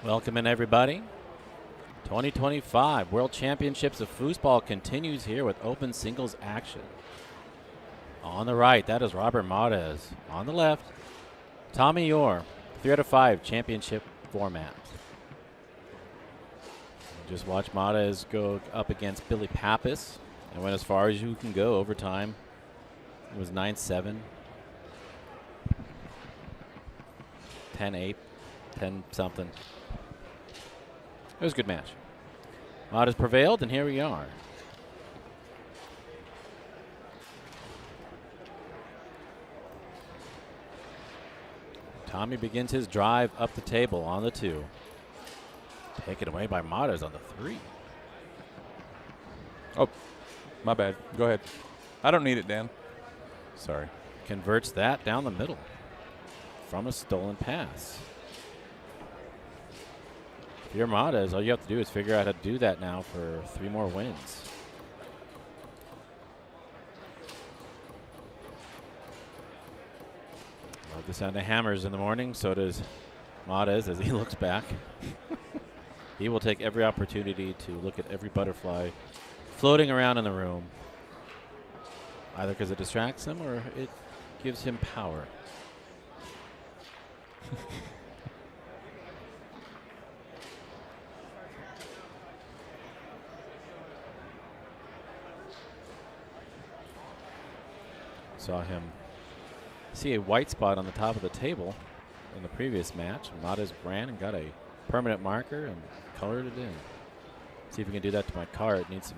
Welcome in, everybody. 2025 World Championships of Foosball continues here with open singles action. On the right, that is Robert Mares. On the left, Tommy Yore. 3 out of 5 championship format. Just watch Mares go up against Billy Pappas and went as far as you can go overtime. It was 9-7, 10-8, 10-something. It was a good match. Mares prevailed, and here we are. Tommy begins his drive up the table on the 2. Taken away by Mares on the 3. Oh, my bad. Go ahead. I don't need it, Dan. Sorry. Converts that down the middle from a stolen pass. If you're Mares, all you have to do is figure out how to do that now for 3 more wins. Love the sound of hammers in the morning. So does Mares as he looks back. He will take every opportunity to look at every butterfly floating around in the room, either because it distracts him or it gives him power. Saw him see a white spot on the top of the table in the previous match. Mares ran and got a permanent marker and colored it in. See if we can do that to my car. It needs some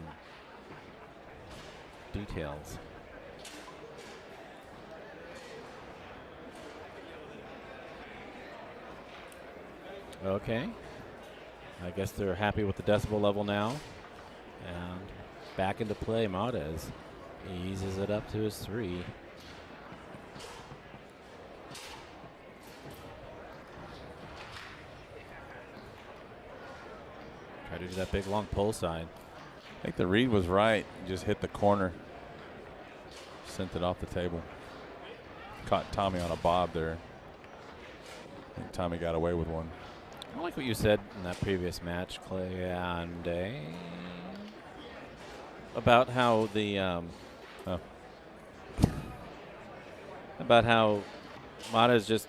details. Okay. I guess they're happy with the decibel level now. And back into play, Mares eases it up to his 3. Try to do that big long pull side. I think the read was right. Just hit the corner. Sent it off the table. Caught Tommy on a bob there. I think Tommy got away with one. I like what you said in that previous match, Cleande, about how the about how Mares just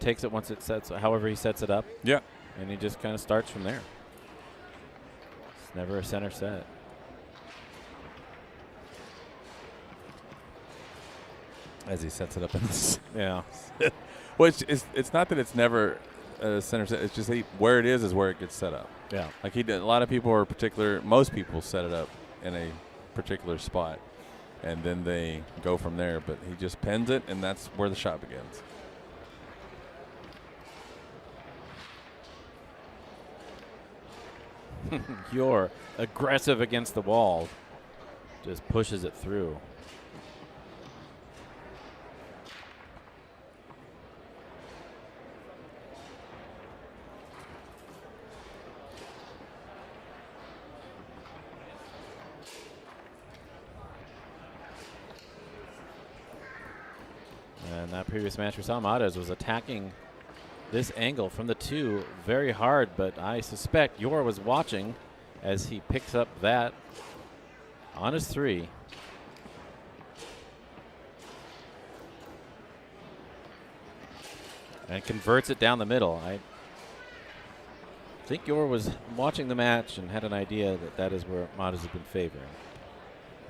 takes it once it sets, however he sets it up. Yeah. And he just kind of starts from there. It's never a center set. As he sets it up in this. Yeah. Well, it's not that it's never a center set. It's just where it is where it gets set up. Yeah. Like he did. A lot of people are most people set it up in a particular spot, and then they go from there. But he just pins it, and that's where the shot begins. Yore, aggressive against the wall, just pushes it through. And that previous match we saw, Mares was attacking this angle from the 2 very hard, but I suspect Yore was watching as he picks up that on his 3. And converts it down the middle. I think Yore was watching the match and had an idea that that is where Mares has been favoring,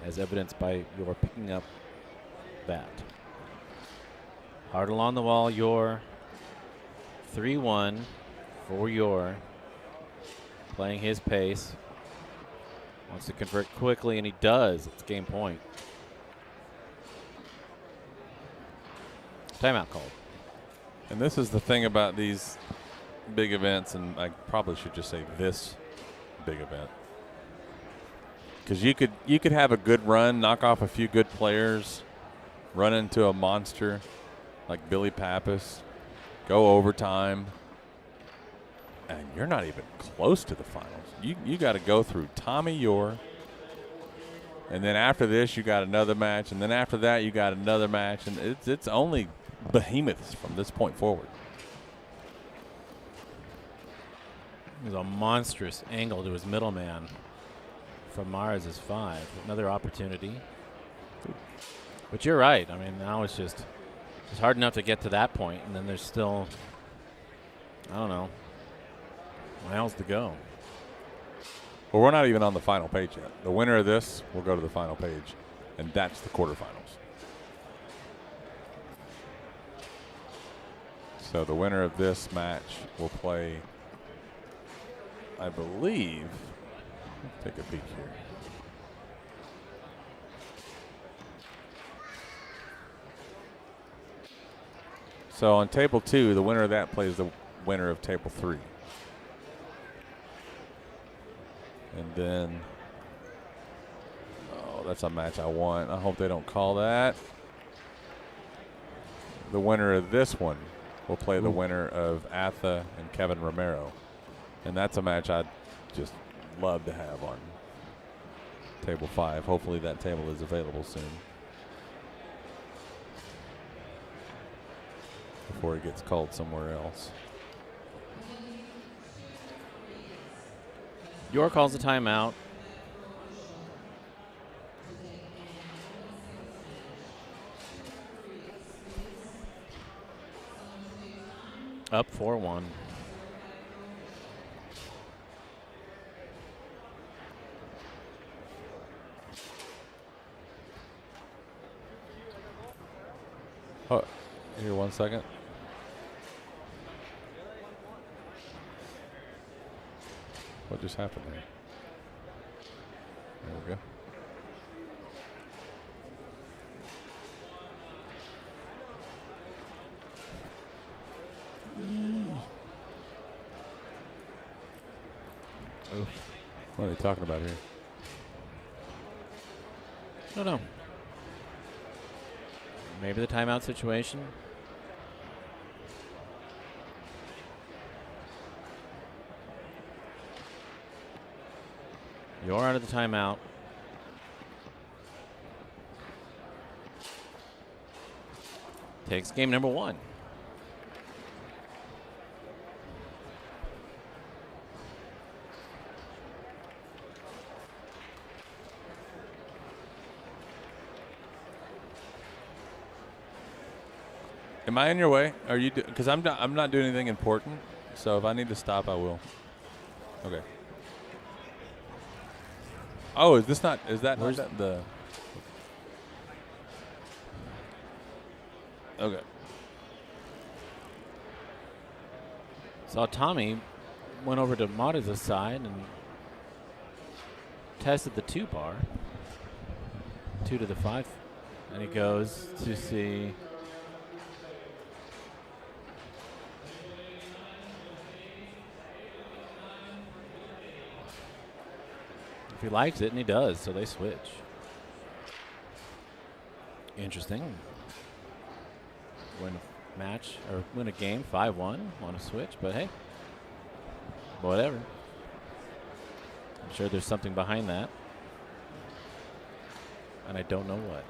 as evidenced by Yore picking up that. Hard along the wall, Yore. 3-1 for Yore. Playing his pace. Wants to convert quickly, and he does. It's game point. Timeout called. And this is the thing about these big events, and I probably should just say this big event, because you could have a good run, knock off a few good players, run into a monster like Billy Pappas, go overtime, and you're not even close to the finals. You got to go through Tommy Yore, and then after this you got another match, and then after that you got another match, and it's only behemoths from this point forward. It was a monstrous angle to his middleman from Mars' 5. Another opportunity. But you're right. I mean, now it's hard enough to get to that point, and then there's still, I don't know, miles to go. Well, we're not even on the final page yet. The winner of this will go to the final page, and that's the quarterfinals. So the winner of this match will play, I believe, let's take a peek here. So on table 2, the winner of that plays the winner of table 3. And then, oh, that's a match I want. I hope they don't call that. The winner of this one will play the winner of Atha and Kevin Romero. And that's a match I'd just love to have on table 5. Hopefully that table is available soon, before it gets called somewhere else. Yore calls a timeout. Up 4-1. Oh, here 1 second. What just happened there? There we go. Oof. What are they talking about here? I don't know. Maybe the timeout situation. You're out of the timeout. Takes game number 1. Am I in your way? Are you? Because I'm not doing anything important. So if I need to stop, I will. Okay. Oh, is this not? Is that Where's not the? Okay. Saw Tommy went over to Mata's side and tested the 2 bar. 2 to the 5. And he goes to see if he likes it, and he does, so they switch. Interesting. Win a match, or win a game 5-1 on a switch, but hey, whatever. I'm sure there's something behind that, and I don't know what.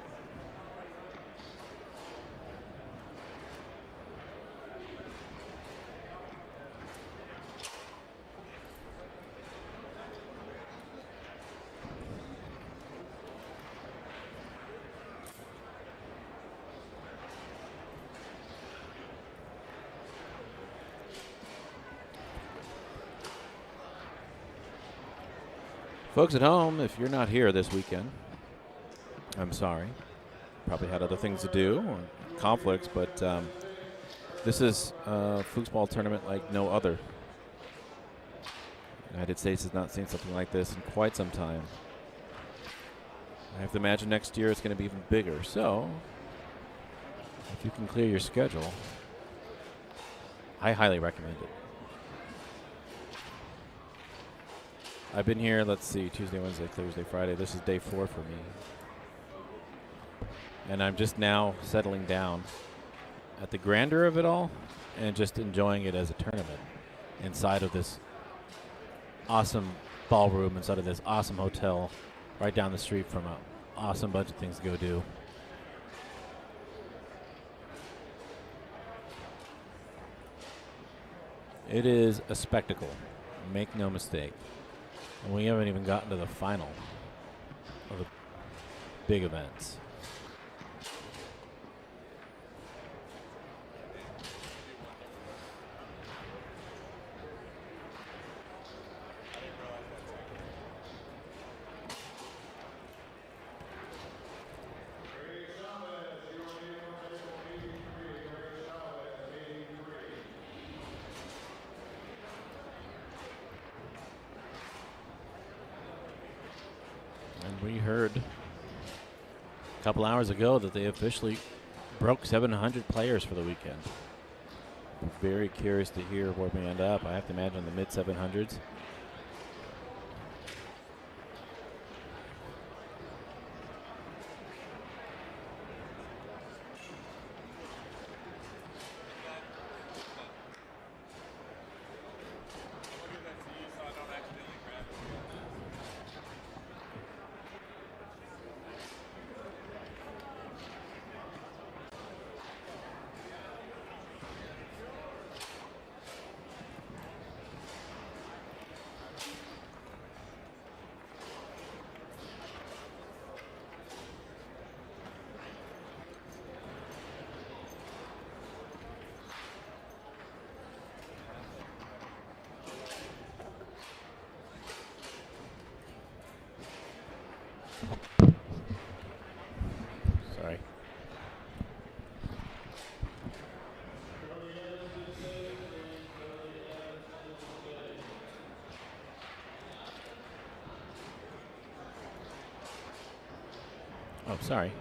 Folks at home, if you're not here this weekend, I'm sorry. Probably had other things to do or conflicts, but this is a foosball tournament like no other. The United States has not seen something like this in quite some time. I have to imagine next year it's going to be even bigger. So, if you can clear your schedule, I highly recommend it. I've been here, let's see, Tuesday, Wednesday, Thursday, Friday. This is day 4 for me. And I'm just now settling down at the grandeur of it all and just enjoying it as a tournament inside of this awesome ballroom, inside of this awesome hotel right down the street from an awesome bunch of things to go do. It is a spectacle. Make no mistake. And we haven't even gotten to the final of the big events. And we heard a couple hours ago that they officially broke 700 players for the weekend. I'm very curious to hear where we end up. I have to imagine the mid 700s. Sorry. Oh, sorry.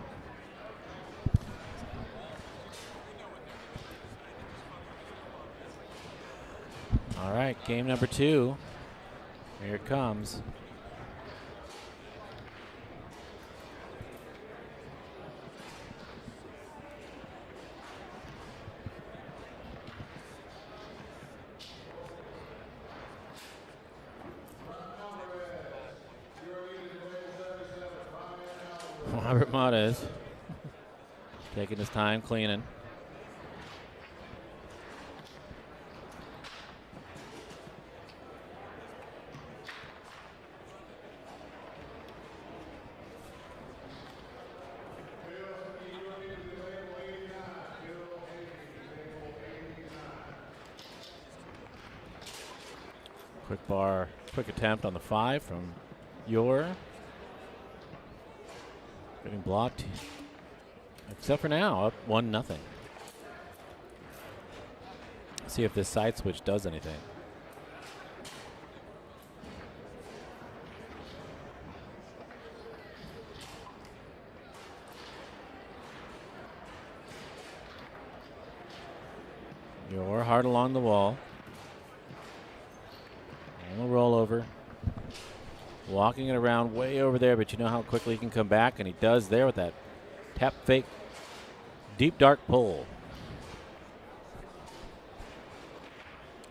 All right, game number 2. Here it comes. Robert Mades taking his time cleaning. Quick attempt on the 5 from Yore. Getting blocked, except for now, up 1-0. See if this side switch does anything. Yore hard along the wall. And a rollover. Walking it around way over there, but you know how quickly he can come back, and he does there with that tap fake deep dark pull.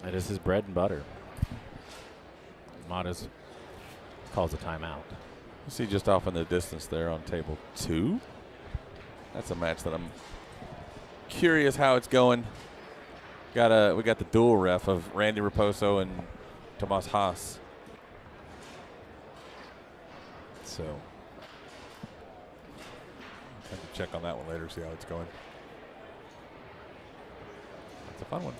That is his bread and butter. Mades calls a timeout. You see just off in the distance there on table 2. That's a match that I'm curious how it's going. We got the dual ref of Randy Raposo and Tomas Haas. So I can check on that one later, see how it's going. That's a fun one.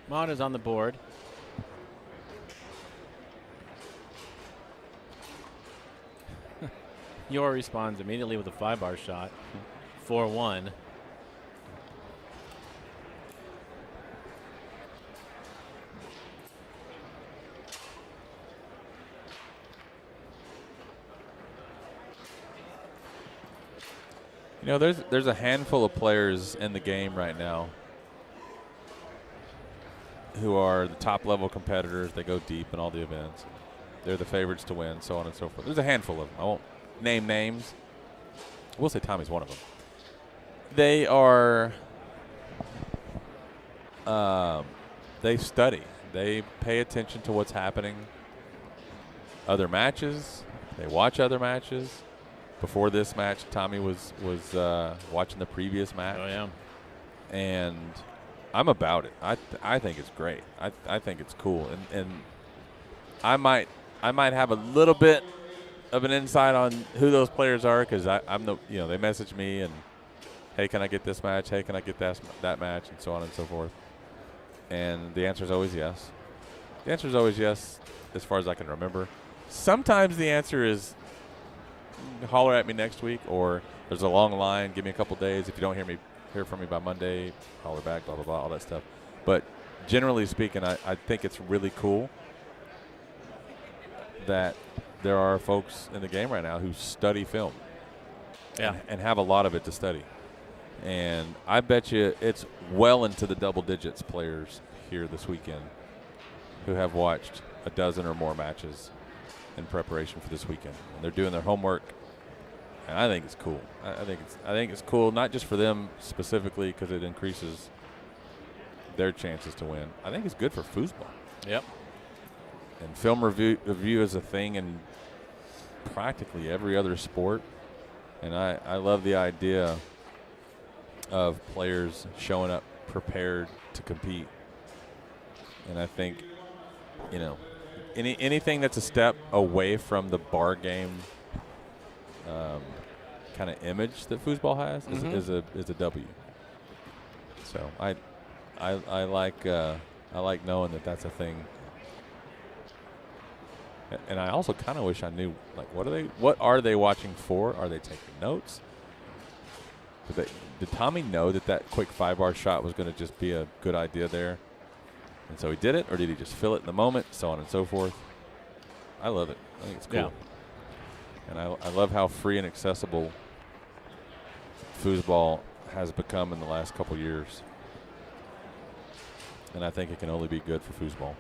Mades on the board. Yore responds immediately with a 5-bar shot. 4-1. You know, there's a handful of players in the game right now who are the top-level competitors. They go deep in all the events. They're the favorites to win, so on and so forth. There's a handful of them. I won't name names. I will say Tommy's one of them. They are they study. They pay attention to what's happening. Other matches. They watch other matches. Before this match, Tommy was watching the previous match. Oh, yeah. And I'm about it. I think it's great. I think it's cool. And I might have a little bit of an insight on who those players are because they message me and, hey, can I get this match? Hey, can I get that match? And so on and so forth. And the answer is always yes. The answer is always yes as far as I can remember. Sometimes the answer is holler at me next week, or there's a long line, give me a couple days. If you don't hear from me by Monday, holler back, blah, blah, blah, all that stuff. But generally speaking, I think it's really cool that there are folks in the game right now who study film and have a lot of it to study. And I bet you it's well into the double digits players here this weekend who have watched a dozen or more matches in preparation for this weekend. And they're doing their homework, and I think it's cool. I think it's cool not just for them specifically because it increases their chances to win. I think it's good for foosball. Yep. And film review is a thing in practically every other sport. And I love the idea of players showing up prepared to compete. And I think, anything that's a step away from the bar game kind of image that foosball has is a W. So I like knowing that that's a thing. And I also kind of wish I knew, like, what are they watching for? Are they taking notes? Did Tommy know that quick 5-bar shot was going to just be a good idea there? And so he did it, or did he just feel it in the moment, so on and so forth? I love it. I think it's cool. Yeah. And I love how free and accessible foosball has become in the last couple years. And I think it can only be good for foosball.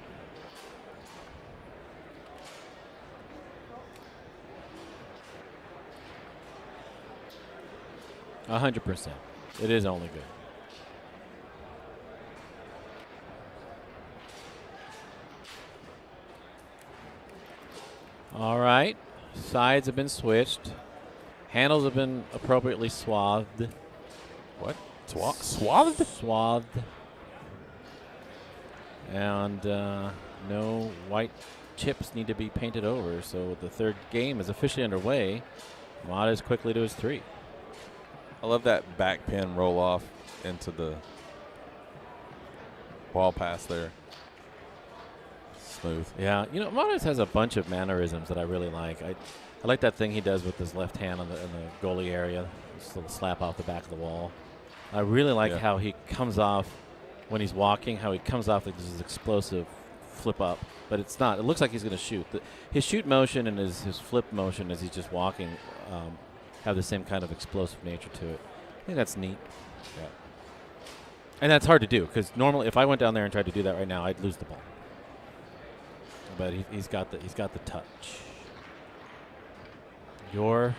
$100%. It is only good. All right. Sides have been switched. Handles have been appropriately swathed. What? Swathed? Swathed. And no white chips need to be painted over. So the third game is officially underway. Mata is quickly to his 3. I love that back pin roll off into the ball pass there. Smooth. Yeah, Matas has a bunch of mannerisms that I really like. I like that thing he does with his left hand in the goalie area, this little slap off the back of the wall. I really like how he comes off when he's walking, how he comes off like this explosive flip up, but it's not. It looks like he's going to shoot. His shoot motion and his flip motion as he's just walking have the same kind of explosive nature to it. I think that's neat. Yeah. And that's hard to do because normally if I went down there and tried to do that right now, I'd lose the ball. But he's got the touch. Yore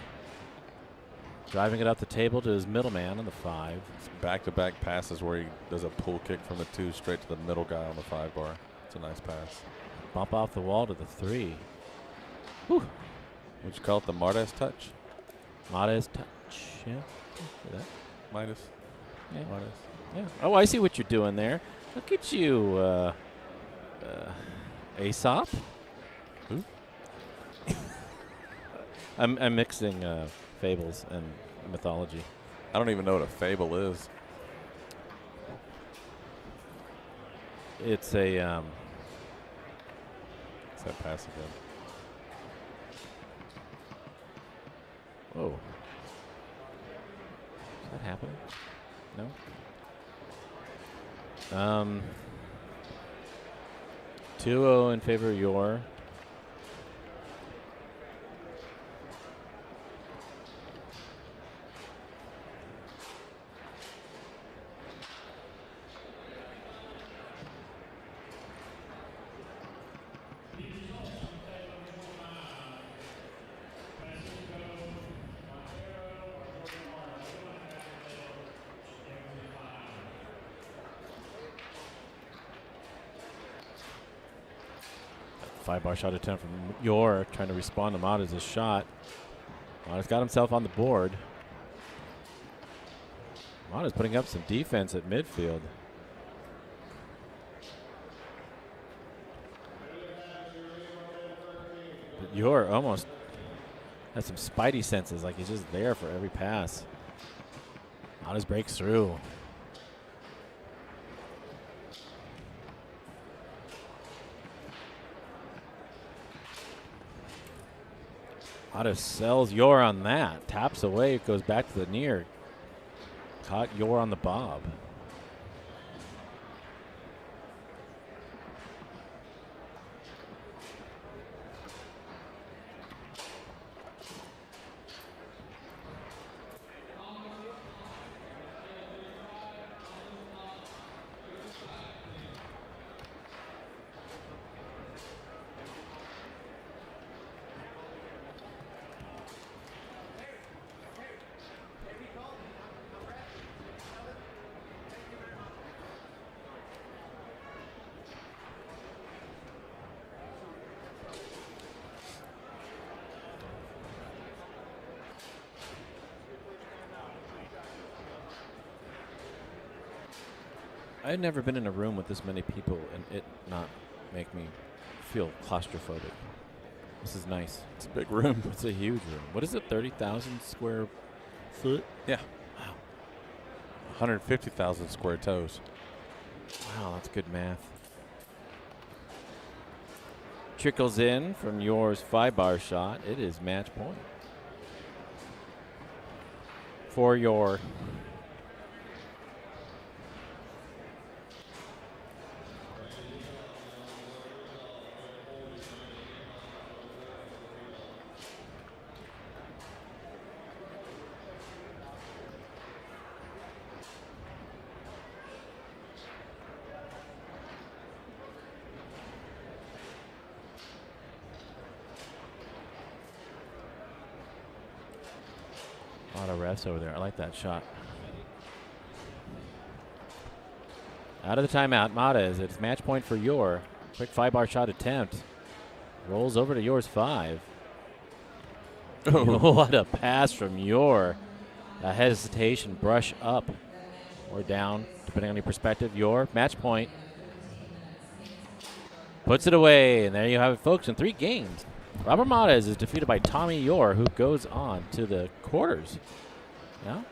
driving it up the table to his middleman on the 5. It's back-to-back passes where he does a pull kick from the 2 straight to the middle guy on the 5-bar. It's a nice pass. Bump off the wall to the 3. Whew. Would you call it the Martes touch? Martes touch, yeah. That. Midas. Yeah. Martes. Yeah. Oh, I see what you're doing there. Look at you, Aesop. Who? I'm mixing fables and mythology. I don't even know what a fable is. It's a. It's that pass again. Whoa. Is that happening? No. 2-0 in favor of Yore. 5-bar shot attempt from Yore, trying to respond to Mades' shot. Mades got himself on the board. Mades putting up some defense at midfield. But Yore almost has some spidey senses, like he's just there for every pass. Mades breaks through. Mades sells Yore on that. Taps away, goes back to the near. Caught Yore on the bob. I've never been in a room with this many people and it not make me feel claustrophobic. This is nice. It's a big room. It's a huge room. What is it, 30,000 square foot? Yeah. Wow. 150,000 square toes. Wow, that's good math. Trickles in from Yore's 5-bar shot. It is match point for Yore. A lot of refs over there. I like that shot. Out of the timeout, Mades. It's match point for Yore. Quick 5-bar shot attempt. Rolls over to Yore's 5. Oh, what a pass from Yore. A hesitation, brush up or down, depending on your perspective. Yore, match point. Puts it away, and there you have it, folks, in 3 games. Robert Mades is defeated by Tommy Yore, who goes on to the quarters. Yeah.